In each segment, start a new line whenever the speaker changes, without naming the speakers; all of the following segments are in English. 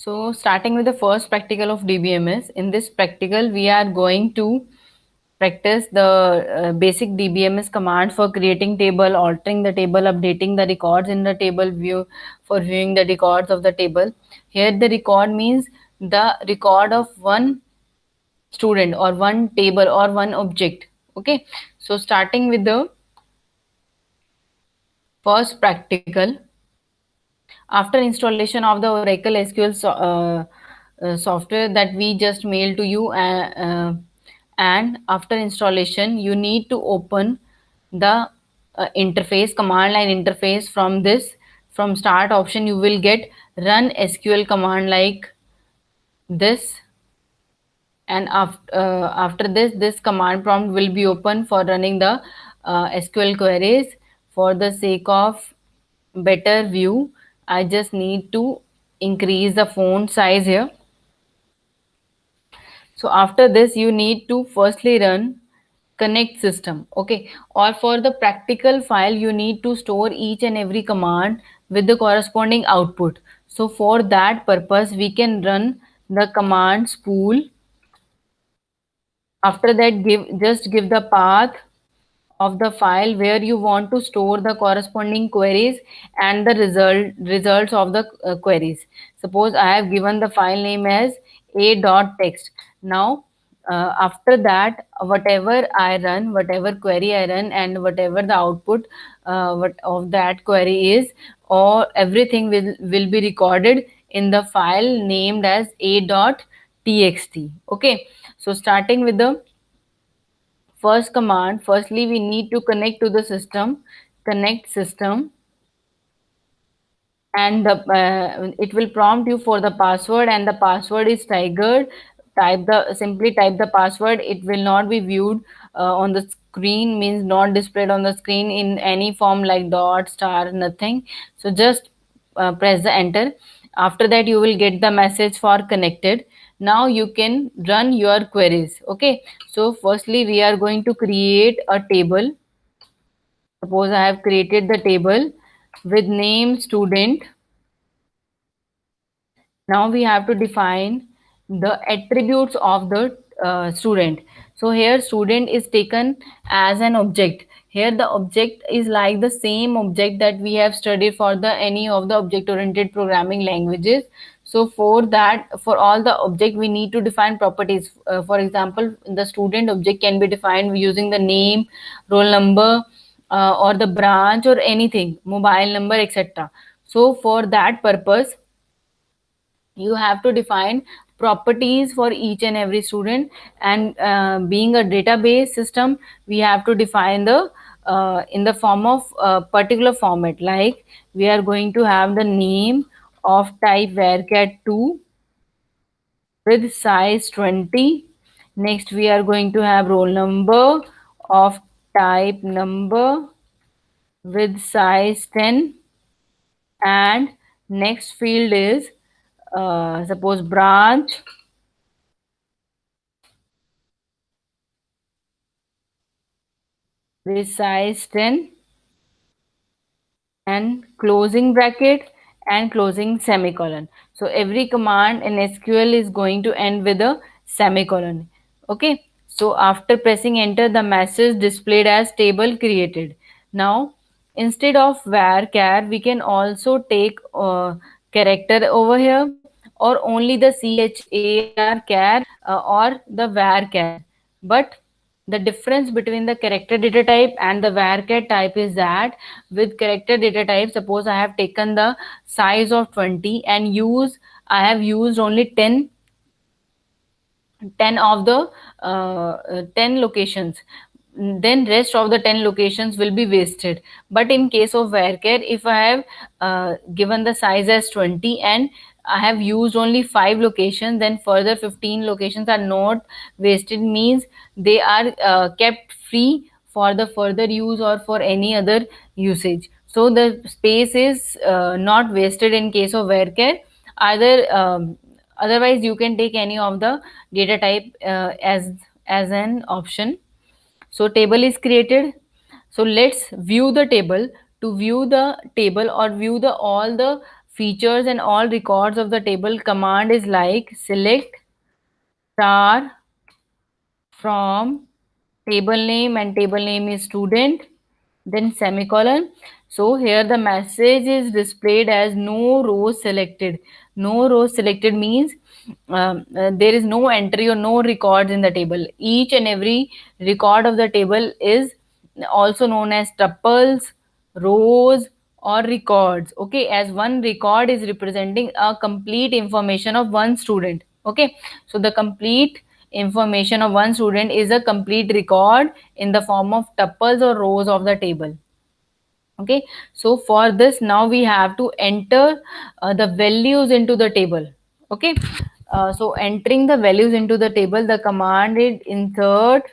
So starting with the first practical of DBMS, in this practical we are going to practice the basic DBMS command for creating table, altering the table, updating the records in the table view, for viewing the records of the table. Here the record means the record of one student or one table or one object. Okay, so starting with the first practical, after installation of the Oracle SQL software that we just mailed to you, and after installation you need to open the interface, command line interface. From this, from start option you will get run SQL command like this, and after this command prompt will be open for running the SQL queries. For the sake of better view, I just need to increase the font size here. So after this you need to firstly run connect system. Okay, or for the practical file you need to store each and every command with the corresponding output. So for that purpose we can run the command spool. After that, give the path of the file where you want to store the corresponding queries and the results of the queries. Suppose I have given the file name as a.text. Now after that, whatever I run, whatever query I run, and whatever the output what of that query is, or everything will be recorded in the file named as a.txt. Okay, so starting with the first command, firstly we need to connect to the system, connect system, and it will prompt you for the password, and the password is tigered. Simply type the password. It will not be viewed on the screen, means not displayed on the screen in any form like dot, star, nothing. So just press the enter. After that you will get the message for connected. Now you can run your queries. Okay, so firstly we are going to create a table. Suppose I have created the table with name student. Now we have to define the attributes of the student. So here student is taken as an object. Here the object is like the same object that we have studied for the any of the object oriented programming languages. So for that, for all the object we need to define properties. For example, the student object can be defined using the name, roll number, or the branch or anything, mobile number, etc. So for that purpose you have to define properties for each and every student, and being a database system we have to define the in the form of a particular format, like we are going to have the name of type varchar2 with size 20. Next we are going to have roll number of type number with size 10, and next field is suppose branch with size 10, and closing bracket and closing semicolon. So every command in SQL is going to end with a semicolon. Okay, so after pressing enter the message displayed as table created. Now instead of varchar we can also take character over here, or only the char or the varchar. But the difference between the character data type and the varchar type is that with character data type, suppose I have taken the size of 20 and I have used only 10 of the 10 locations, then rest of the 10 locations will be wasted. But in case of varchar, if I have given the size as 20 and I have used only 5 locations, then further 15 locations are not wasted, means they are kept free for the further use or for any other usage. So the space is not wasted in case of varchar. Either otherwise you can take any of the data type as an option. So table is created. So let's view the table. To view the table or view the all the features and all records of the table, command is like select star from table name, and table name is student, then semicolon. So here the message is displayed as no rows selected. No rows selected means there is no entry or no records in the table. Each and every record of the table is also known as tuples, rows, or records. Okay, as one record is representing a complete information of one student. Okay, so the complete information of one student is a complete record in the form of tuples or rows of the table. Okay, so for this now we have to enter the values into the table. Okay, so entering the values into the table, the command is insert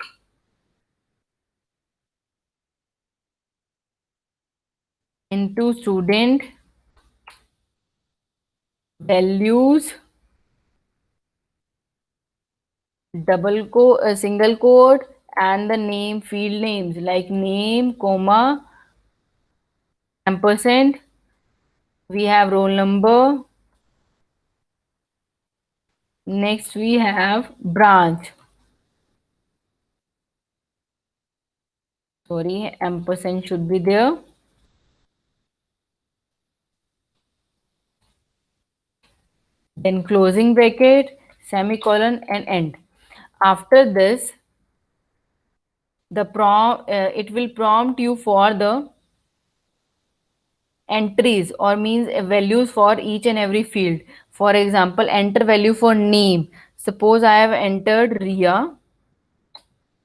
into student values, single quote, and the name field names like name, comma, ampersand. We have roll number. Next we have branch. Sorry, ampersand should be there. Then closing bracket, semicolon, and end. After this, the it will prompt you for the entries, or means values for each and every field. For example, enter value for name. Suppose I have entered Ria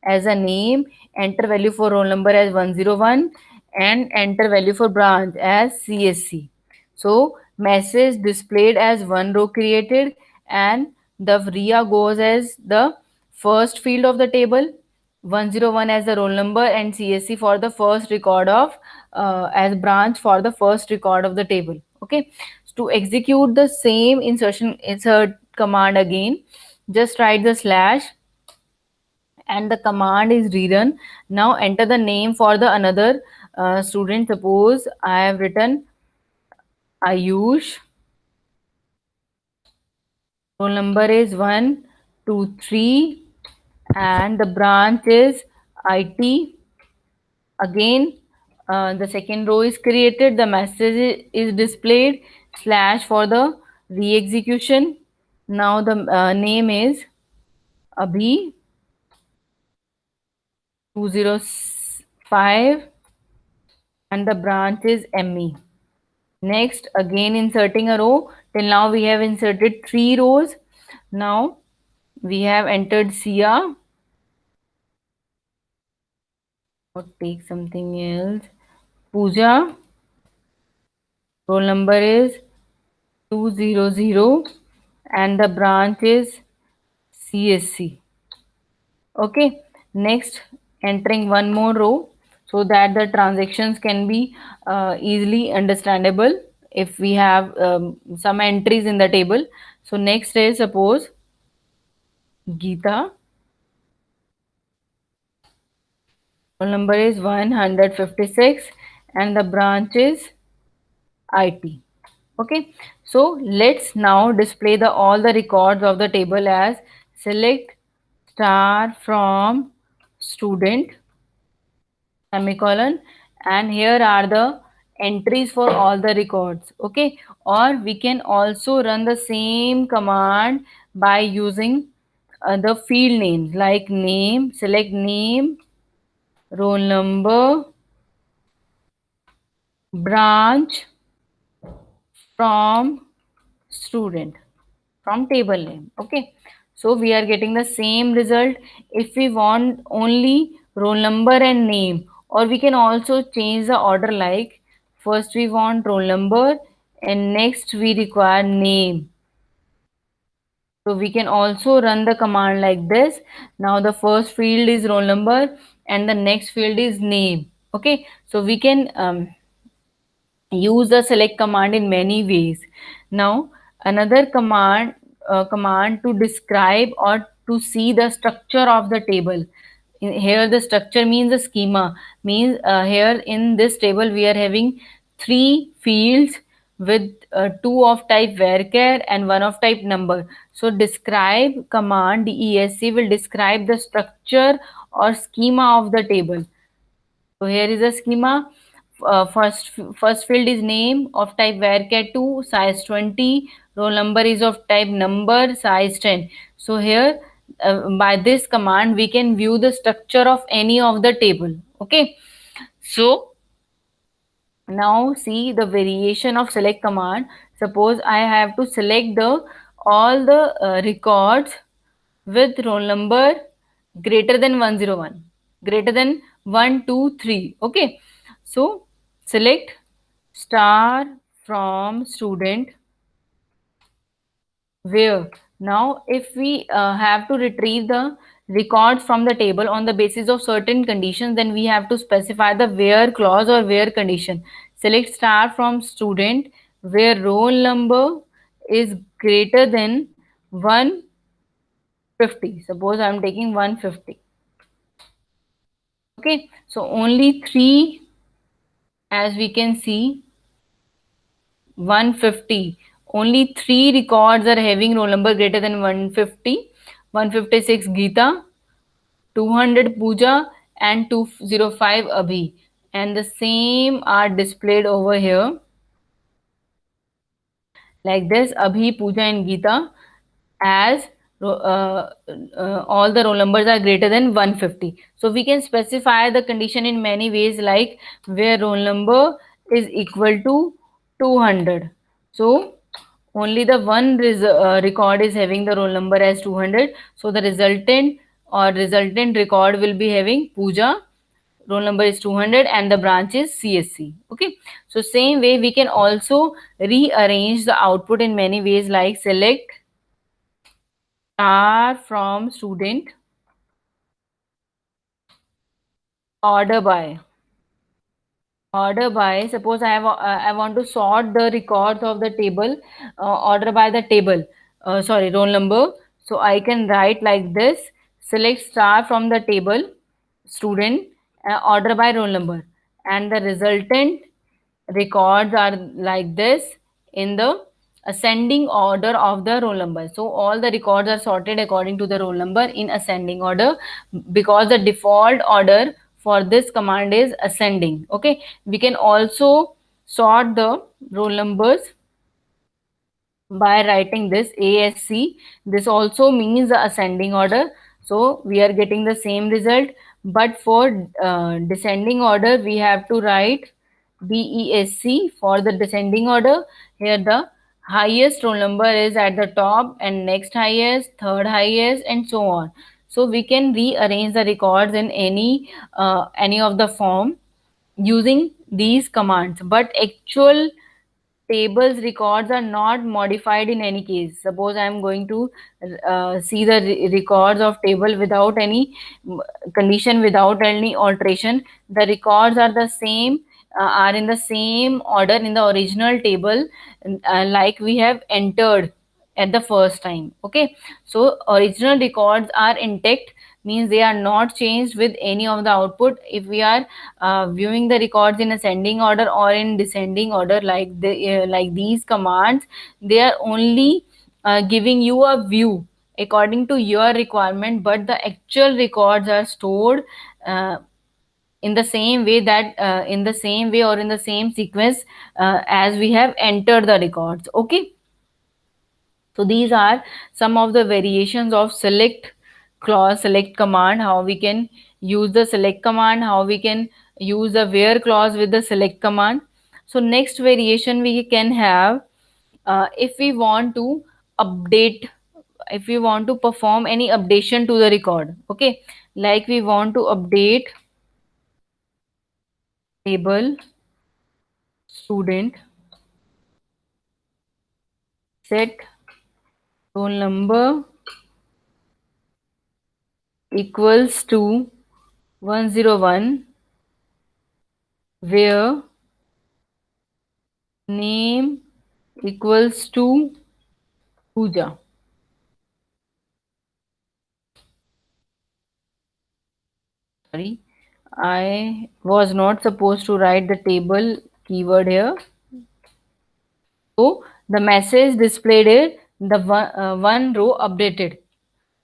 as a name, enter value for roll number as 101, and enter value for branch as CSC. So message displayed as one row created, and the RIA goes as the first field of the table, 101 as the roll number, and CSC for the first record of as branch for the first record of the table. Okay, to execute the same insert command again, just write the slash and the command is rerun. Now enter the name for the another student. Suppose I have written Ayush, roll number is 123, and the branch is IT. Again, the second row is created, the message is displayed, slash for the re-execution. Now the name is Abhi 205, and the branch is ME. Next, again inserting a row. Till now we have inserted 3 rows. Now we have entered Sia, or take something else. Pooja, roll number is 200, and the branch is CSC. Okay, next entering one more row so that the transactions can be easily understandable if we have some entries in the table. So next is suppose Geeta, roll number is 156, and the branch is IT. Okay, so let's now display the all the records of the table as select star from student, semicolon, and here are the entries for all the records. Okay, or we can also run the same command by using the field names like name, select name, roll number, branch, from student, from table name. Okay, so we are getting the same result if we want only roll number and name, or we can also change the order, like first we want roll number and next we require name. So we can also run the command like this. Now the first field is roll number and the next field is name. Okay, so we can use the select command in many ways. Now another command to describe or to see the structure of the table. Here the structure means the schema, means here in this table we are having 3 fields, with two of type varchar and one of type number. So describe command DESC will describe the structure or schema of the table. So here is a schema. First field is name of type varchar 2, size 20. Roll number is of type number, size 10. So here by this command we can view the structure of any of the table. Okay. So now see the variation of select command. Suppose I have to select the all the records with roll number greater than 101, greater than 123. Okay, so select star from student where. Now if we have to retrieve the records from the table on the basis of certain conditions, then we have to specify the where clause or where condition. Select star from student where roll number is greater than 150. Suppose I am taking 150. Okay, so only three, as we can see, 150. Only three records are having roll number greater than 150. 156 Geeta, 200 Pooja, and 205 Abhi. And the same are displayed over here like this: Abhi, Pooja, and Geeta, as all the roll numbers are greater than 150. So we can specify the condition in many ways, like where roll number is equal to 200. So only the one record is having the roll number as 200. So the resultant record will be having Pooja, roll number is 200, and the branch is CSC. Okay, so same way we can also rearrange the output in many ways, like select star from student, order by. Order by, suppose I want to sort the records of the table, order by the table, sorry, roll number. So I can write like this: select star from the table student, order by roll number, and the resultant records are like this in the ascending order of the roll number. So all the records are sorted according to the roll number in ascending order, because the default order for this command is ascending. Okay, we can also sort the roll numbers by writing this ASC. This also means the ascending order. So we are getting the same result. But for descending order, we have to write DESC for the descending order. Here the highest roll number is at the top, and next highest, third highest, and so on. So we can rearrange the records in any of the form using these commands. But actual tables records are not modified in any case. Suppose I am going to see the records of table without any condition, without any alteration. The records are the same, are in the same order in the original table, like we have entered at the first time. Okay, so original records are intact, means they are not changed with any of the output. If we are viewing the records in ascending order or in descending order, like these commands, they are only giving you a view according to your requirement, but the actual records are stored uh, in the same way, that in the same way or in the same sequence as we have entered the records. Okay, so these are some of the variations of select clause, select command, how we can use the select command, how we can use the where clause with the select command. So next variation we can have, if we want to update, if we want to perform any updation to the record. Okay, like we want to update table student, set roll number equals to 101, where name equals to Pooja. Sorry, I was not supposed to write the table keyword here. So the message displayed is the one row updated.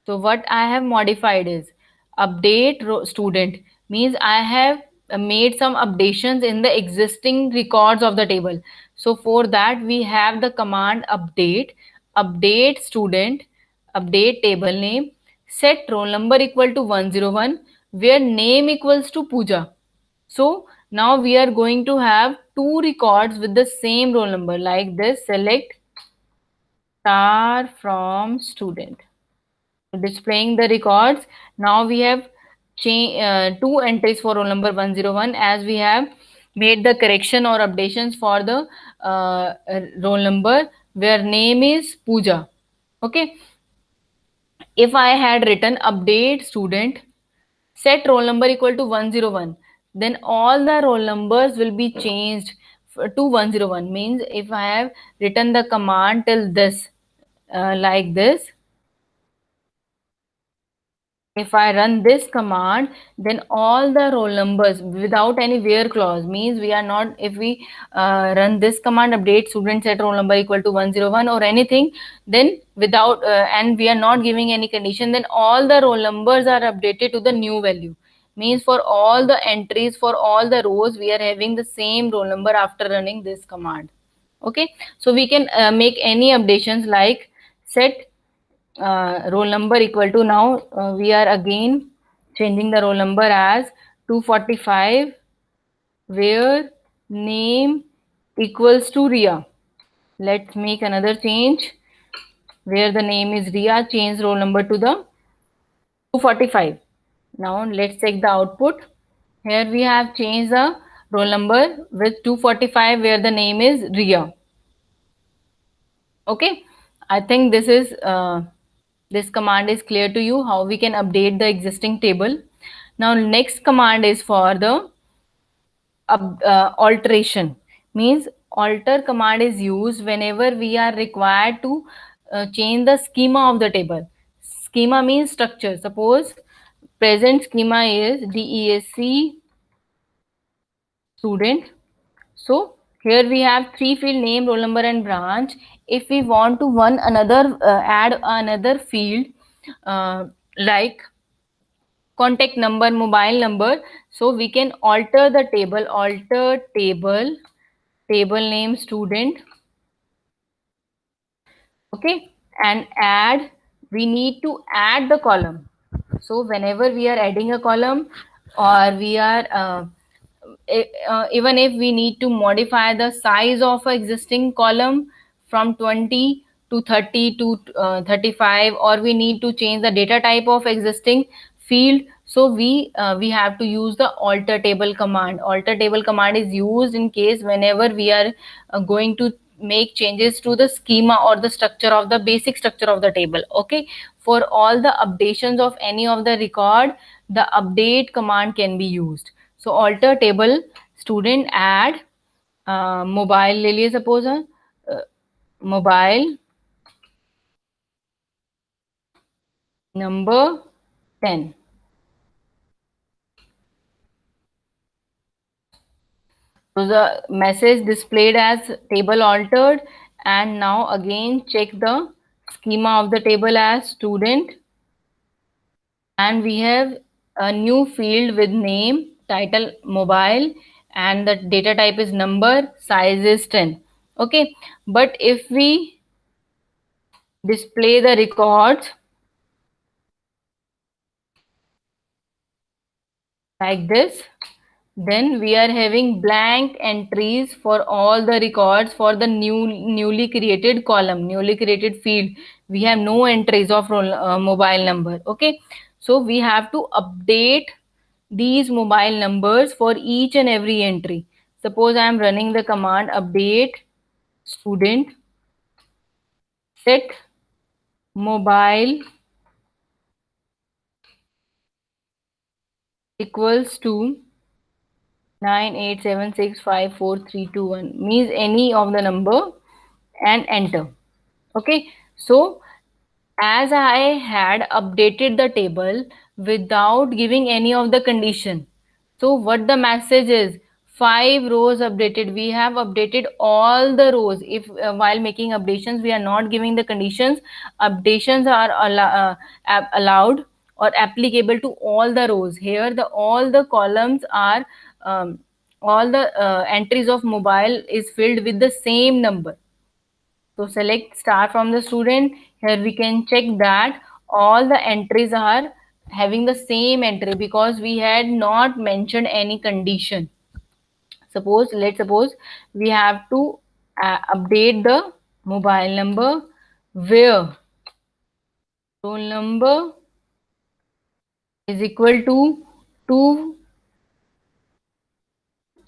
So what I have modified is update student, means I have made some updations in the existing records of the table. So for that we have the command update, update student, update table name, set roll number equal to 101, where name equals to Pooja. So now we are going to have two records with the same roll number like this. Select star from student. Displaying the records. Now we have two entries for roll number 101, as we have made the correction or updations for the roll number where name is Pooja. Okay. If I had written update student, set roll number equal to 101, then all the roll numbers will be changed to 101. Means if I have written the command till this, like this, if I run this command, then all the roll numbers without any where clause, means we are not, if we run this command update student set roll number equal to 101 or anything, then without and we are not giving any condition, then all the roll numbers are updated to the new value. Means for all the entries, for all the rows, we are having the same roll number after running this command. Okay, so we can make any updations like set roll number equal to, now we are again changing the roll number as 245, where name equals to Ria. Let's make another change where the name is Ria, change roll number to the 245. Now let's check the output. Here we have changed the roll number with 245 where the name is Ria. Okay, I think this command is clear to you how we can update the existing table. Now next command is for the alteration, means alter command is used whenever we are required to change the schema of the table. Schema means structure. Suppose present schema is DESC student. So here we have three field, name, roll number and branch. If we want to add another field like contact number, mobile number, so we can alter the table, table name student. Okay, and add, we need to add the column. So whenever we are adding a column, or we are even if we need to modify the size of an existing column from 20 to 30 to 35, or we need to change the data type of existing field, so we have to use the alter table command. Alter table command is used in case whenever we are going to make changes to the schema or the structure of the basic structure of the table. Okay, for all the updations of any of the record, the update command can be used. So alter table student, add mobile ले लिए suppose mobile number 10. So the message displayed as table altered, and now again check the schema of the table as student, and we have a new field with name, title, mobile, and the data type is number, size is 10. Okay, but if we display the records like this, then we are having blank entries for all the records for the newly created column, newly created field. We have no entries of mobile number. Okay, so we have to update these mobile numbers for each and every entry. Suppose I am running the command update student, set mobile equals to 987654321, means any of the number, and enter. Okay, so as I had updated the table without giving any of the condition, so what the message is, 5 rows updated. We have updated all the rows. If while making updations we are not giving the conditions, updations are allowed or applicable to all the rows. Here the all the columns are um, all the entries of mobile is filled with the same number. So select star from the student. Here we can check that all the entries are having the same entry because we had not mentioned any condition. Let's suppose we have to update the mobile number where roll number is equal to 2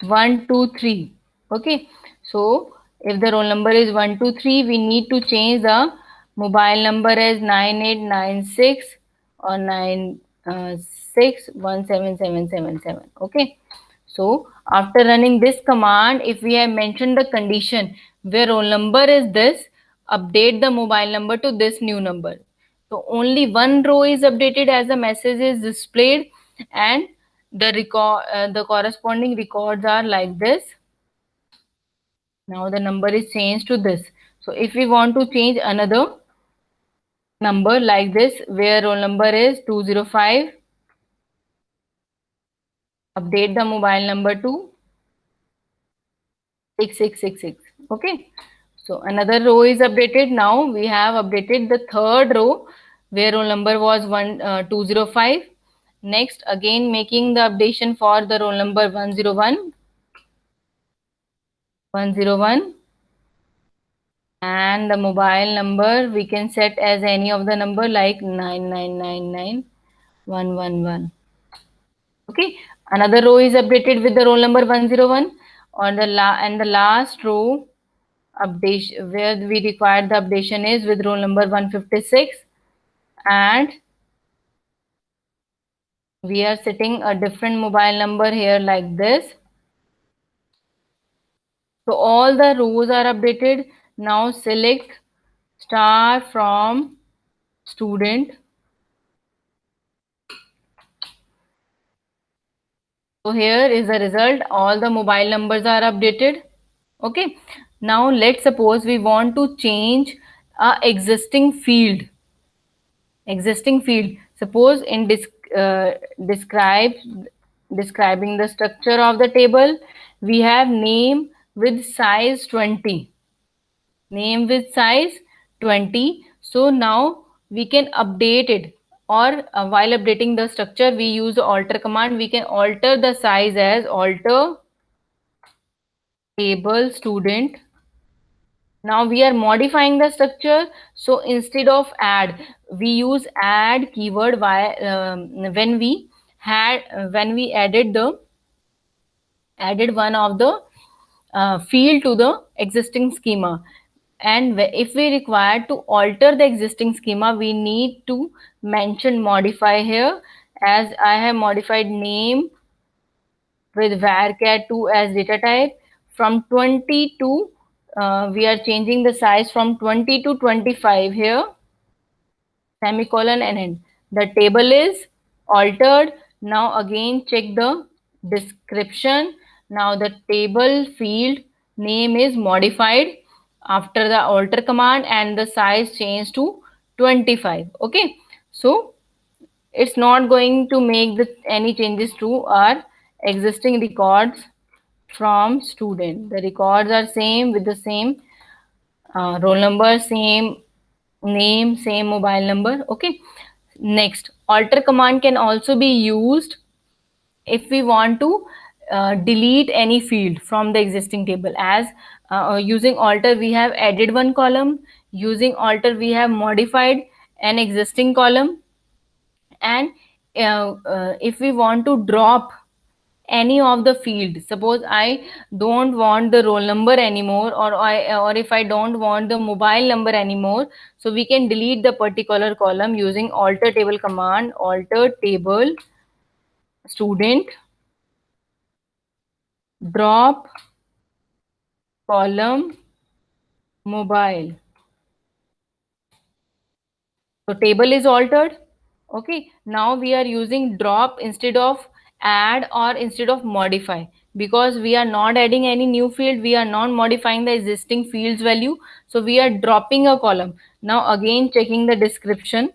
1 2 3. Okay, so if the roll number is 1 2 3, we need to change the mobile number as 9896 or 96177777. Okay, so after running this command, if we have mentioned the condition where roll number is this, update the mobile number to this new number. So only one row is updated as the message is displayed, and the corresponding records are like this. Now the number is changed to this. So if we want to change another number like this where roll number is 205, update the mobile number to 6666. Okay, so another row is updated. Now we have updated the third row where roll number was 205. Next, again making the updation for the roll number 101, 101, and the mobile number we can set as any of the number like 9999111. Okay, another row is updated with the roll number 101 on the last row updation where we require the updation is with roll number 156, and we are setting a different mobile number here like this. So all the rows are updated. Now select star from student. So here is the result. All the mobile numbers are updated. Okay. Now let's suppose we want to change a existing field. Existing field. Suppose in describing the structure of the table, we have name with size 20. Name with size 20. So now we can update it, or while updating the structure we use the alter command. We can alter the size as alter table student. Now we are modifying the structure, so instead of add we use add keyword when we added one of the field to the existing schema. And if we require to alter the existing schema, we need to mention modify here, as I have modified name with varchar2 as data type. From 20 to we are changing the size from 20 to 25 here, semicolon and end. The table is altered. Now again check the description. Now the table field name is modified after the alter command and the size changed to 25. Okay, so it's not going to make any changes to our existing records from student. The records are same with the same roll number, same name, same mobile number. Okay, next, alter command can also be used if we want to delete any field from the existing table. As using alter we have added one column, using alter we have modified an existing column, and if we want to drop any of the field, suppose I don't want the roll number anymore, or if I don't want the mobile number anymore, so we can delete the particular column using alter table command. Alter table student, drop column mobile. So table is altered. Okay, now we are using drop instead of add or instead of modify. because we are not adding any new field, we are not modifying the existing fields value, so we are dropping a column. Now again checking the description.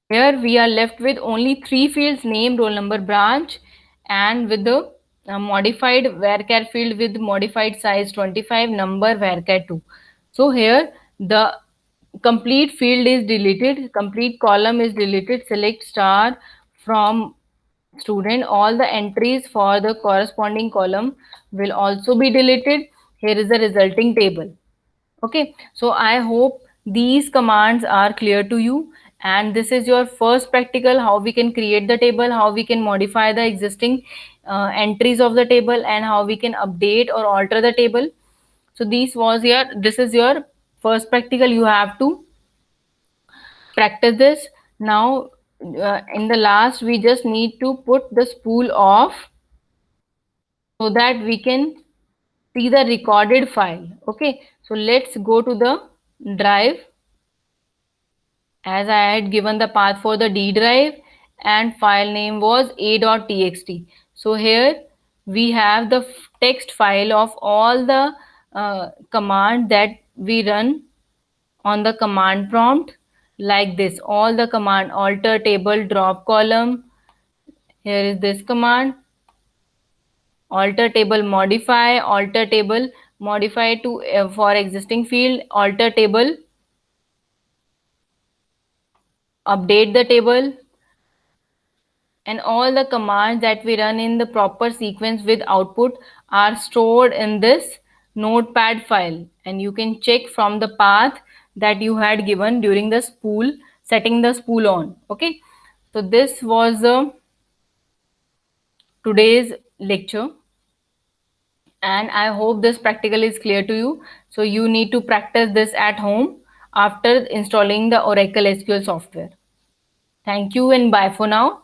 Here we are left with only three fields: name, roll number, branch, and with the modified varchar field with modified size 25, number varchar 2. So here the complete field is deleted, complete column is deleted. Select star from student. All the entries for the corresponding column will also be deleted. Here is the resulting table. Okay, so I hope these commands are clear to you, and this is your first practical, how we can create the table, how we can modify the existing entries of the table, and how we can update or alter the table. So this is your first practical. You have to practice this. Now in the last we just need to put the spool off so that we can see the recorded file. Okay, so let's go to the drive, as I had given the path for the D drive and file name was a.txt. So here we have the text file of all the command that we run on the command prompt, like this. All the command: alter table, drop column. Here is this command: alter table, modify to for existing field, alter table, update the table, and all the commands that we run in the proper sequence with output are stored in this notepad file, and you can check from the path that you had given during the spool, setting the spool on. Okay, so this was today's lecture, and I hope this practical is clear to you. So you need to practice this at home after installing the Oracle SQL software. Thank you and bye for now.